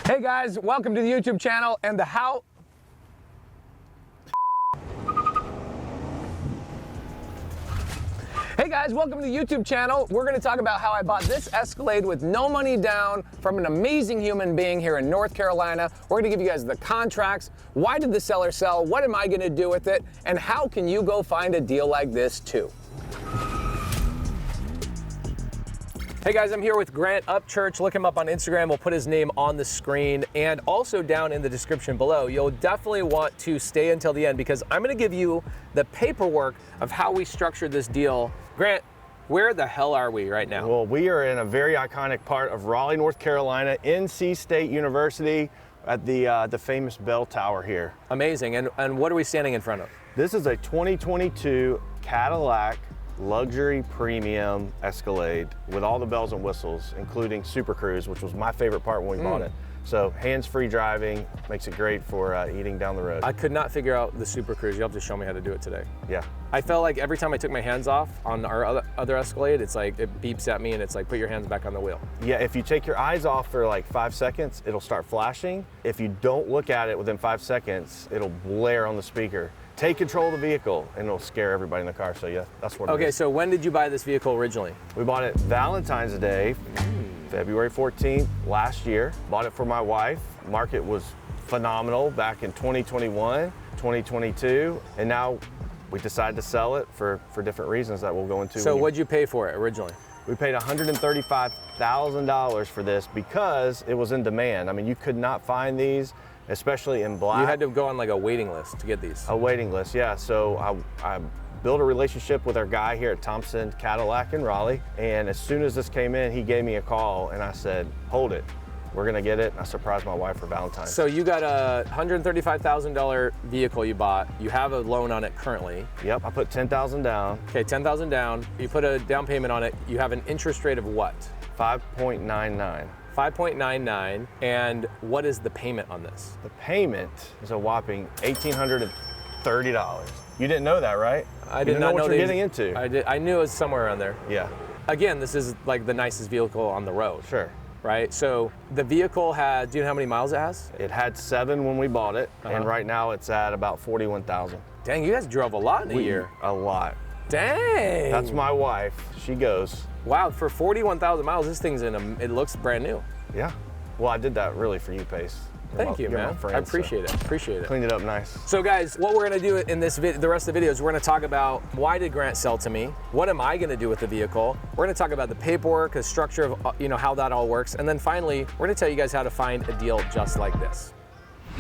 Hey guys, welcome to the YouTube channel and the how. Hey guys, welcome to the YouTube channel. We're gonna talk about how I bought this Escalade with no money down from an amazing human being here in North Carolina. We're gonna give you guys the contracts. Why did the seller sell? What am I gonna do with it? And how can you go find a deal like this too? Hey guys, I'm here with Grant Upchurch. Look him up on Instagram. We'll put his name on the screen and also down in the description below. You'll definitely want to stay until the end because I'm gonna give you the paperwork of how we structured this deal. Grant, where the hell are we right now? Well, we are in a very iconic part of Raleigh, North Carolina, NC State University at the famous bell tower here. Amazing, and what are we standing in front of? This is a 2022 Cadillac luxury premium Escalade with all the bells and whistles, including Super Cruise, which was my favorite part when we bought it. So hands-free driving makes it great for eating down the road. I could not figure out the Super Cruise. You'll have to show me how to do it today. Yeah. I felt like every time I took my hands off on our other Escalade, it's like it beeps at me and it's like put your hands back on the wheel. Yeah, if you take your eyes off for like 5 seconds, it'll start flashing. If you don't look at it within 5 seconds, it'll blare on the speaker. Take control of the vehicle and it'll scare everybody in the car. So yeah, that's what it is. Okay, so when did you buy this vehicle originally? We bought it Valentine's Day, February 14th last year. Bought it for my wife. Market was phenomenal back in 2021, 2022, and now we decided to sell it for different reasons that we'll go into. So what'd you pay for it originally? We paid $135,000 for this because it was in demand. I mean, you could not find these, especially in black. You had to go on like a waiting list to get these. A waiting list, yeah. So I built a relationship with our guy here at Thompson Cadillac in Raleigh, and as soon as this came in, he gave me a call and I said, hold it, we're gonna get it. And I surprised my wife for Valentine's. So you got a $135,000 vehicle you bought. You have a loan on it currently. Yep, I put $10,000 down. Okay, $10,000 down. You put a down payment on it. You have an interest rate of what? 5.99. 5.99, and what is the payment on this? The payment is a whopping $1,830. You didn't know that, right? I did not know what you're getting into. I knew it was somewhere around there. Yeah. Again, this is like the nicest vehicle on the road. Sure. Right? So the vehicle had, do you know how many miles it has? It had 7 when we bought it, and right now it's at about 41,000. Dang, you guys drove a lot in a year. A lot. Dang. That's my wife. She goes. Wow, for 41,000 miles, this thing's it looks brand new. Yeah. Well, I did that really for you, Pace. Thank you, man. I appreciate it. Appreciate it. Cleaned it up nice. So guys, what we're gonna do in this the rest of the video is we're gonna talk about why did Grant sell to me? What am I gonna do with the vehicle? We're gonna talk about the paperwork, the structure of how that all works, and then finally, we're gonna tell you guys how to find a deal just like this.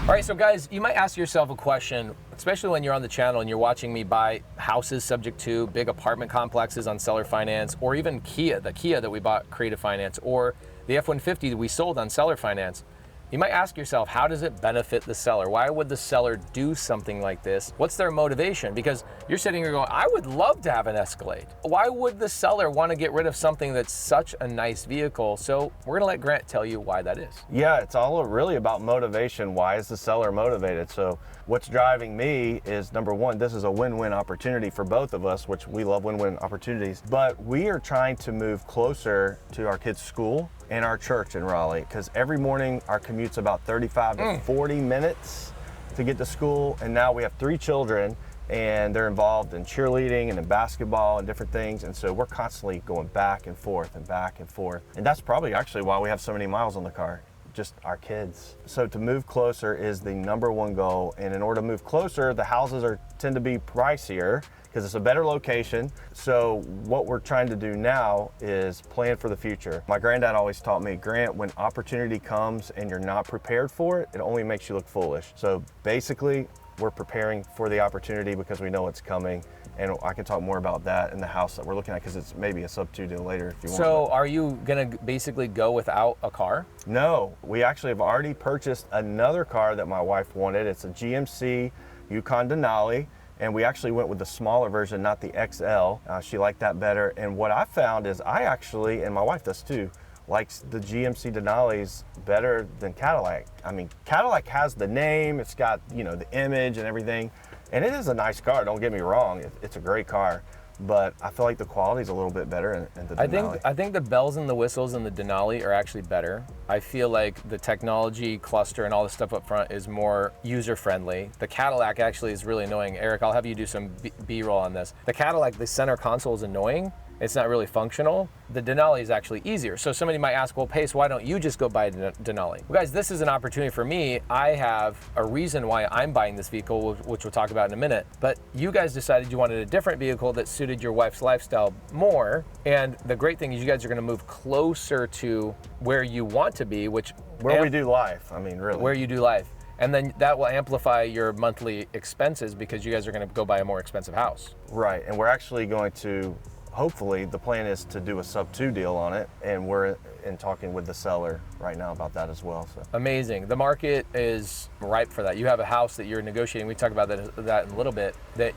All right, so guys, you might ask yourself a question, especially when you're on the channel and you're watching me buy houses subject to big apartment complexes on seller finance, or even the Kia that we bought creative finance, or the F-150 that we sold on seller finance. You might ask yourself, how does it benefit the seller? Why would the seller do something like this? What's their motivation? Because you're sitting here going, I would love to have an Escalade. Why would the seller want to get rid of something that's such a nice vehicle? So we're gonna let Grant tell you why that is. Yeah, it's all really about motivation. Why is the seller motivated? So what's driving me is, number one, this is a win-win opportunity for both of us, which we love win-win opportunities, but we are trying to move closer to our kids' school and our church in Raleigh, because every morning our commute's about 35 to 40 minutes to get to school, and now we have 3 children and they're involved in cheerleading and in basketball and different things, and so we're constantly going back and forth and back and forth, and that's probably actually why we have so many miles on the car, just our kids. So to move closer is the #1 goal, and in order to move closer, the houses tend to be pricier because it's a better location. So what we're trying to do now is plan for the future. My granddad always taught me, Grant, when opportunity comes and you're not prepared for it, it only makes you look foolish. So basically, we're preparing for the opportunity because we know it's coming. And I can talk more about that in the house that we're looking at, because it's maybe a Subto deal later if you want. So are you gonna basically go without a car? No, we actually have already purchased another car that my wife wanted. It's a GMC Yukon Denali. And we actually went with the smaller version, not the XL. She liked that better. And what I found is I actually, and my wife does too, likes the GMC Denalis better than Cadillac. I mean, Cadillac has the name, it's got, the image and everything. And it is a nice car, don't get me wrong, it's a great car. but I feel like the quality's a little bit better in the Denali. I think the bells and the whistles in the Denali are actually better. I feel like the technology cluster and all the stuff up front is more user-friendly. The Cadillac actually is really annoying. Eric, I'll have you do some B-roll on this. The Cadillac, the center console is annoying. It's not really functional. The Denali is actually easier. So somebody might ask, well, Pace, why don't you just go buy a Denali? Well, guys, this is an opportunity for me. I have a reason why I'm buying this vehicle, which we'll talk about in a minute. But you guys decided you wanted a different vehicle that suited your wife's lifestyle more. And the great thing is you guys are gonna move closer to where you want to be, which where we do life, I mean, really. Where you do life. And then that will amplify your monthly expenses because you guys are gonna go buy a more expensive house. Right, and we're actually going to, hopefully, the plan is to do a Subto deal on it, and we're in talking with the seller right now about that as well. So amazing. The market is ripe for that. You have a house that you're negotiating. We talk about that in a little bit. That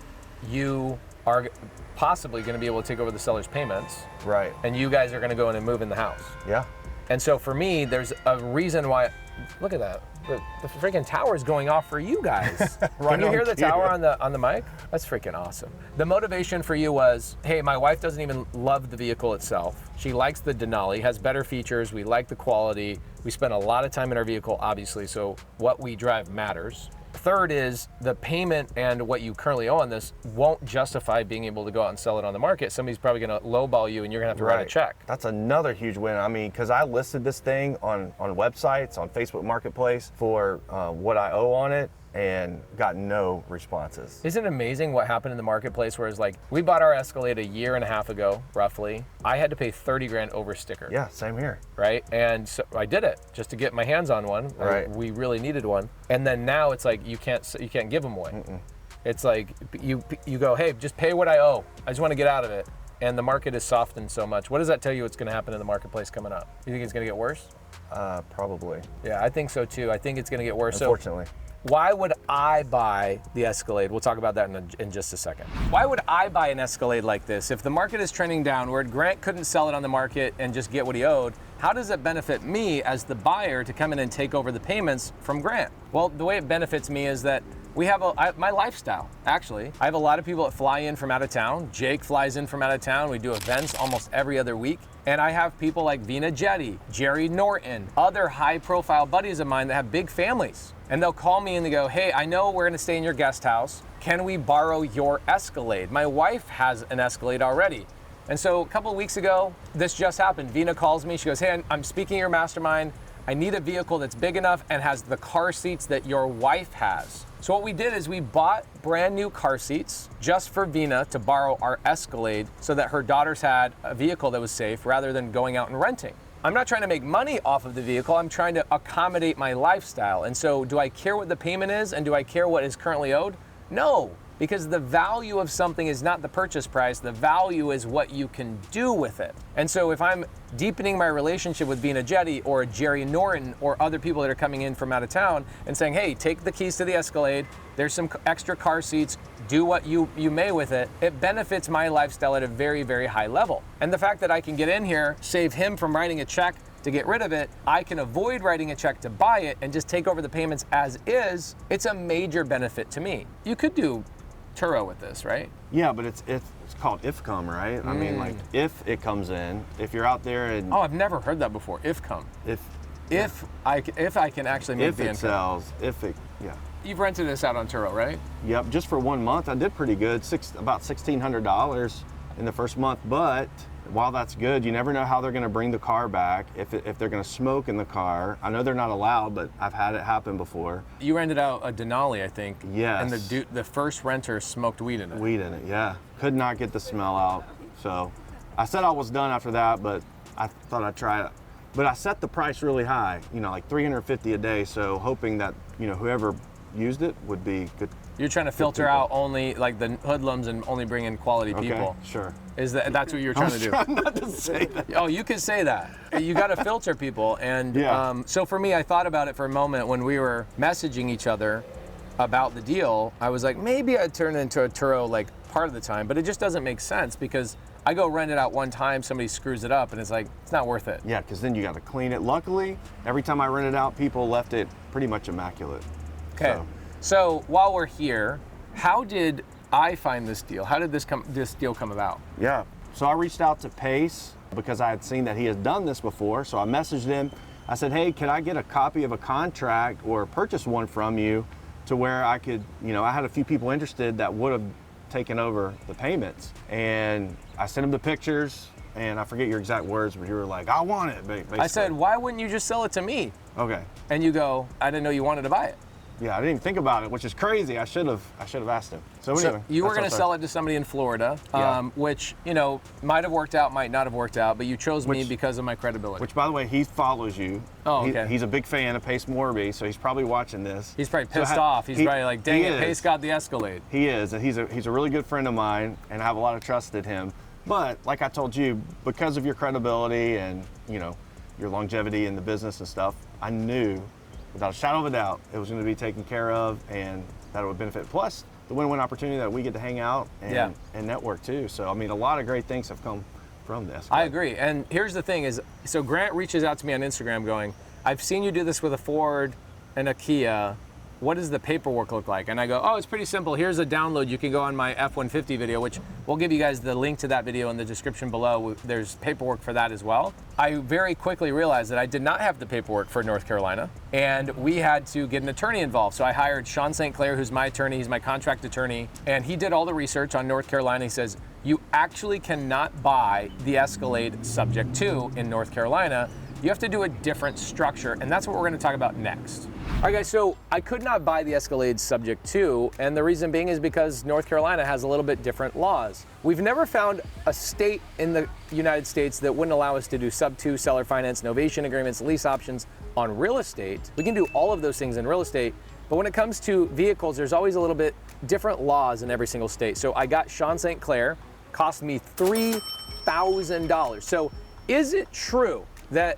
you are possibly going to be able to take over the seller's payments. Right. And you guys are going to go in and move in the house. Yeah. And so for me, there's a reason why. Look at that. The freaking tower is going off for you guys. Right. Can you hear the tower on the mic? That's freaking awesome. The motivation for you was, hey, my wife doesn't even love the vehicle itself. She likes the Denali, has better features. We like the quality. We spend a lot of time in our vehicle, obviously, so what we drive matters. Third is the payment and what you currently owe on this won't justify being able to go out and sell it on the market. Somebody's probably going to lowball you and you're going to have to write a check. That's another huge win. I mean, because I listed this thing on websites, on Facebook Marketplace for what I owe on it, and got no responses. Isn't it amazing what happened in the marketplace where it's like, we bought our Escalade a year and a half ago, roughly. I had to pay 30 grand over sticker. Yeah, same here. Right, and so I did it just to get my hands on one. Right. We really needed one. And then now it's like, you can't give them away. It's like, you go, hey, just pay what I owe. I just want to get out of it. And the market is softened so much. What does that tell you what's going to happen in the marketplace coming up? You think it's going to get worse? Probably. Yeah, I think so too. I think it's going to get worse. Unfortunately. So, why would I buy the Escalade? We'll talk about that in just a second. Why would I buy an Escalade like this? If the market is trending downward, Grant couldn't sell it on the market and just get what he owed, how does it benefit me as the buyer to come in and take over the payments from Grant? Well, the way it benefits me is that we have my lifestyle, actually. I have a lot of people that fly in from out of town. Jake flies in from out of town. We do events almost every other week. And I have people like Vina Jetty, Jerry Norton, other high-profile buddies of mine that have big families. And they'll call me and they go, hey, I know we're gonna stay in your guest house. Can we borrow your Escalade? My wife has an Escalade already. And so a couple of weeks ago, this just happened. Vina calls me, she goes, hey, I'm speaking to your mastermind. I need a vehicle that's big enough and has the car seats that your wife has. So what we did is we bought brand new car seats just for Vina to borrow our Escalade so that her daughters had a vehicle that was safe rather than going out and renting. I'm not trying to make money off of the vehicle, I'm trying to accommodate my lifestyle. And so do I care what the payment is and do I care what is currently owed? No, because the value of something is not the purchase price, the value is what you can do with it. And so if I'm deepening my relationship with Vina Jetty or Jerry Norton or other people that are coming in from out of town and saying, hey, take the keys to the Escalade, there's some extra car seats, do what you may with it, it benefits my lifestyle at a very, very high level. And the fact that I can get in here, save him from writing a check to get rid of it, I can avoid writing a check to buy it and just take over the payments as is, it's a major benefit to me. You could do Turo with this, right? Yeah, but it's called if come, right? I mean, like if it comes in, if you're out there and oh, I've never heard that before. If come. If I can actually make the income. If it sells, yeah. You've rented this out on Turo, right? Yep, just for 1 month, I did pretty good, about $1,600 in the first month. But while that's good, you never know how they're going to bring the car back. If they're going to smoke in the car, I know they're not allowed, but I've had it happen before. You rented out a Denali, I think. Yes. And the first renter smoked weed in it. Weed in it, yeah. Could not get the smell out. So I said I was done after that, but I thought I'd try it. But I set the price really high, like $350 a day. So hoping that whoever used it would be good. You're trying to filter out only like the hoodlums and only bring in quality people. Okay, sure. That's what you're trying to do? I'm trying not to say that. Oh, you can say that. You got to filter people. And yeah. So for me, I thought about it for a moment when we were messaging each other about the deal. I was like, maybe I'd turn it into a Turo like part of the time, but it just doesn't make sense because I go rent it out one time, somebody screws it up, and it's like, it's not worth it. Yeah, because then you got to clean it. Luckily, every time I rented out, people left it pretty much immaculate. Okay. So while we're here, how did I find this deal? How did this deal come about? Yeah. So I reached out to Pace because I had seen that he has done this before. So I messaged him. I said, hey, can I get a copy of a contract or purchase one from you to where I could, I had a few people interested that would have taken over the payments. And I sent him the pictures, and I forget your exact words, but you were like, I want it, basically. I said, why wouldn't you just sell it to me? Okay. And you go, I didn't know you wanted to buy it. Yeah, I didn't even think about it, which is crazy. I should have asked him. So anyway, you were going to sell it to somebody in Florida, which, might have worked out, might not have worked out, but you chose me because of my credibility. Which, by the way, he follows you. Oh, okay. He's a big fan of Pace Morby, so he's probably watching this. He's probably pissed off. He's probably like, dang it, Pace got the Escalade. He is, and he's a really good friend of mine, and I have a lot of trust in him. But like I told you, because of your credibility and, your longevity in the business and stuff, I knew without a shadow of a doubt it was going to be taken care of and that it would benefit. Plus, the win-win opportunity that we get to hang out and network too. So, a lot of great things have come from this. I agree. And here's the thing is, so Grant reaches out to me on Instagram going, I've seen you do this with a Ford and a Kia. What does the paperwork look like? And I go, oh, it's pretty simple. Here's a download. You can go on my F-150 video, which we'll give you guys the link to that video in the description below. There's paperwork for that as well. I very quickly realized that I did not have the paperwork for North Carolina, and we had to get an attorney involved. So I hired Sean St. Clair, who's my attorney. He's my contract attorney, and he did all the research on North Carolina. He says, you actually cannot buy the Escalade Subject 2 in North Carolina. You have to do a different structure, and that's what we're gonna talk about next. All right, guys, so I could not buy the Escalade Subject 2, and the reason being is because North Carolina has a little bit different laws. We've never found a state in the United States that wouldn't allow us to do Subto, seller finance, novation agreements, lease options on real estate. We can do all of those things in real estate, but when it comes to vehicles, there's always a little bit different laws in every single state. So I got Sean St. Clair, cost me $3,000. So is it true that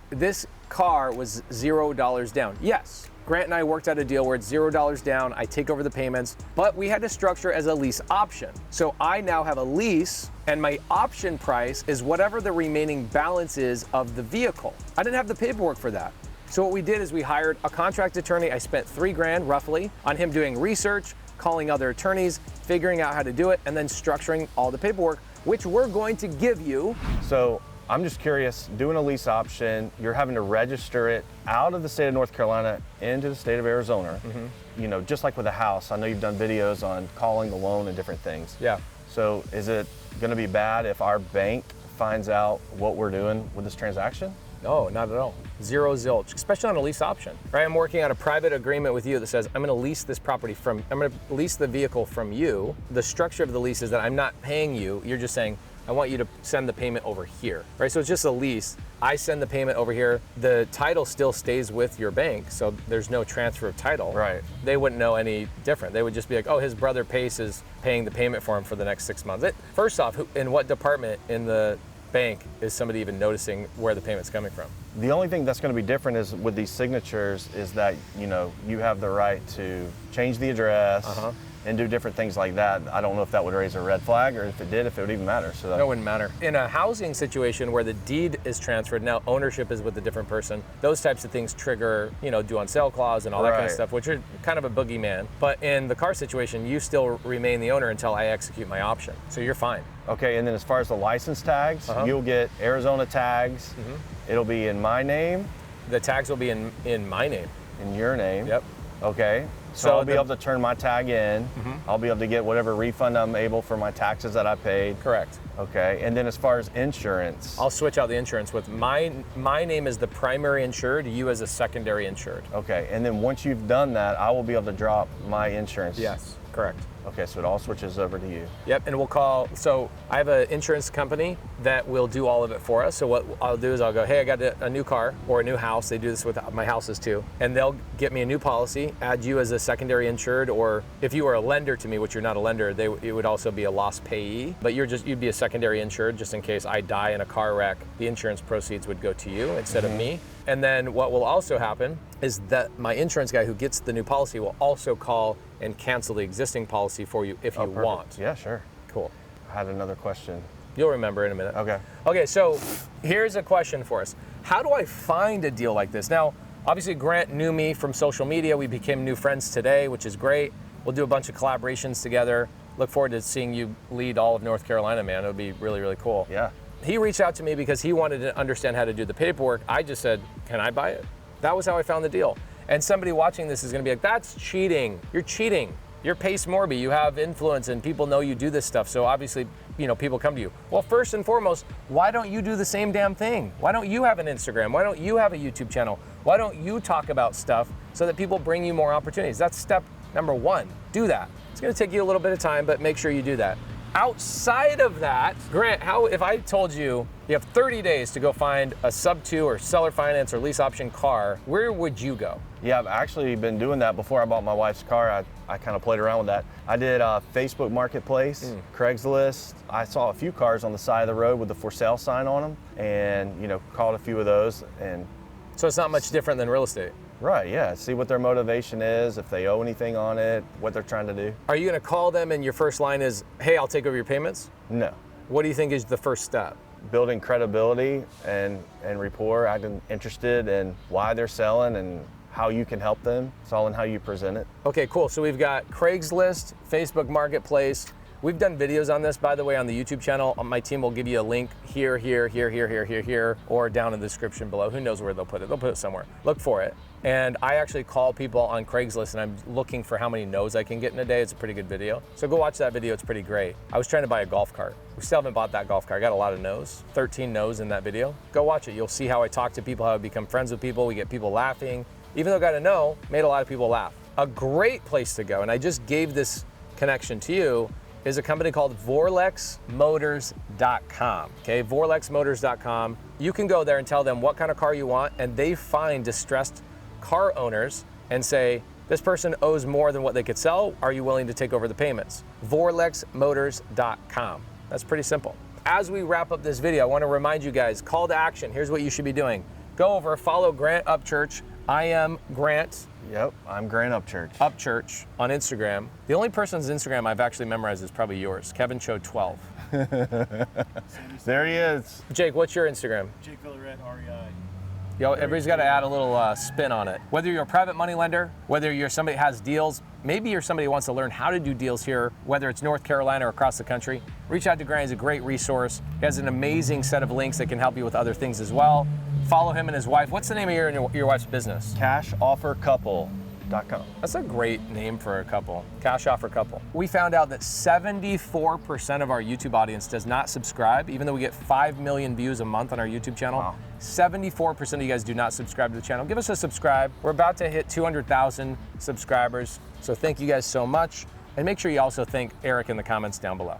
this car was $0 down? Yes. Grant and I worked out a deal where it's $0 down, I take over the payments, but we had to structure as a lease option. So I now have a lease, and my option price is whatever the remaining balance is of the vehicle. I didn't have the paperwork for that. So what we did is we hired a contract attorney. I spent $3,000 roughly on him doing research, calling other attorneys, figuring out how to do it, and then structuring all the paperwork, which we're going to give you. So I'm just curious, doing a lease option, you're having to register it out of the state of North Carolina into the state of Arizona. Mm-hmm. Just like with a house, I know you've done videos on calling the loan and different things. Yeah. So is it gonna be bad if our bank finds out what we're doing with this transaction? No, not at all. Zero zilch, especially on a lease option, right? I'm working on a private agreement with you that says I'm gonna lease this property I'm gonna lease the vehicle from you. The structure of the lease is that I'm not paying you, you're just saying, I want you to send the payment over here, right? So it's just a lease. I send the payment over here. The title still stays with your bank, so there's no transfer of title. Right. They wouldn't know any different. They would just be like, oh, his brother Pace is paying the payment for him for the next 6 months. First off, in what department in the bank is somebody even noticing where the payment's coming from? The only thing that's going to be different is with these signatures is that, you have the right to change the address. And do different things like that. I don't know if that would raise a red flag, or if it did, if it would even matter. So it wouldn't matter. In a housing situation where the deed is transferred, now ownership is with a different person, those types of things trigger, due on sale clause and all that kind of stuff, which are kind of a boogeyman. But in the car situation, you still remain the owner until I execute my option. So you're fine. Okay, and then as far as the license tags, you'll get Arizona tags. It'll be in my name. The tags will be in my name. In your name. Yep. Okay. So I'll be able to turn my tag in. I'll be able to get whatever refund I'm able for my taxes that I paid. Correct. Okay. And then as far as insurance, I'll switch out the insurance with my name as the primary insured, you as a secondary insured. Okay. And then once you've done that, I will be able to drop my insurance. Yes. Correct. Okay, so it all switches over to you. Yep, and so I have an insurance company that will do all of it for us. So what I'll do is I'll go, hey, I got a new car or a new house. They do this with my houses too. And they'll get me a new policy, add you as a secondary insured, or if you were a lender to me, which you're not a lender, it would also be a loss payee. But you'd be a secondary insured just in case I die in a car wreck. The insurance proceeds would go to you instead of me. And then what will also happen is that my insurance guy who gets the new policy will also call and cancel the existing policy for you if you want. Yeah, sure. Cool. I had another question. You'll remember in a minute. Okay. Okay, so here's a question for us. How do I find a deal like this? Now, obviously Grant knew me from social media. We became new friends today, which is great. We'll do a bunch of collaborations together. look forward to seeing you lead all of North Carolina, man. It would be really, really cool. Yeah. He reached out to me because he wanted to understand how to do the paperwork. I just said, can I buy it? That was how I found the deal. And somebody watching this is gonna be like, that's cheating. You're cheating. You're Pace Morby. You have influence and people know you do this stuff. So obviously, people come to you. Well, first and foremost, why don't you do the same damn thing? Why don't you have an Instagram? Why don't you have a YouTube channel? Why don't you talk about stuff so that people bring you more opportunities? That's step number one. Do that. It's gonna take you a little bit of time, but make sure you do that. Outside of that, Grant, if I told you you have 30 days to go find a Subto or seller finance or lease option car, where would you go? Yeah, I've actually been doing that before I bought my wife's car. I kind of played around with that. I did Facebook Marketplace, Craigslist. I saw a few cars on the side of the road with the for sale sign on them and, called a few of those. And so it's not much different than real estate. Right, yeah. See what their motivation is, if they owe anything on it, what they're trying to do. Are you gonna call them and your first line is, hey, I'll take over your payments? No. What do you think is the first step? Building credibility and rapport. I'm interested in why they're selling and how you can help them. It's all in how you present it. Okay, cool. So we've got Craigslist, Facebook Marketplace. We've done videos on this, by the way, on the YouTube channel. My team will give you a link here, or down in the description below. Who knows where they'll put it? They'll put it somewhere. Look for it. And I actually call people on Craigslist and I'm looking for how many no's I can get in a day. It's a pretty good video. So go watch that video, it's pretty great. I was trying to buy a golf cart. We still haven't bought that golf cart. I got a lot of no's, 13 no's in that video. Go watch it. You'll see how I talk to people, how I become friends with people. We get people laughing. Even though I got a no, made a lot of people laugh. A great place to go, and I just gave this connection to you, is a company called VorlexMotors.com. Okay, VorlexMotors.com. You can go there and tell them what kind of car you want, and they find distressed car owners and say, this person owes more than what they could sell. Are you willing to take over the payments? VorlexMotors.com. That's pretty simple. As we wrap up this video, I want to remind you guys, call to action. Here's what you should be doing. Go over, follow Grant Upchurch. I am Grant. Yep, I'm Grant Upchurch. Upchurch on Instagram. The only person's Instagram I've actually memorized is probably yours, Kevin Cho 12. There he is. Jake, what's your Instagram? Jake Villarette, REI. Yo, everybody's got to add a little spin on it. Whether you're a private money lender, whether you're somebody that has deals, maybe you're somebody who wants to learn how to do deals here, whether it's North Carolina or across the country, reach out to Grant. He's a great resource. He has an amazing set of links that can help you with other things as well. Follow him and his wife. What's the name of your wife's business? CashOfferCouple.com. That's a great name for a couple. Cash Offer Couple. We found out that 74% of our YouTube audience does not subscribe, even though we get 5 million views a month on our YouTube channel. Wow. 74% of you guys do not subscribe to the channel. Give us a subscribe. We're about to hit 200,000 subscribers. So thank you guys so much. And make sure you also thank Eric in the comments down below.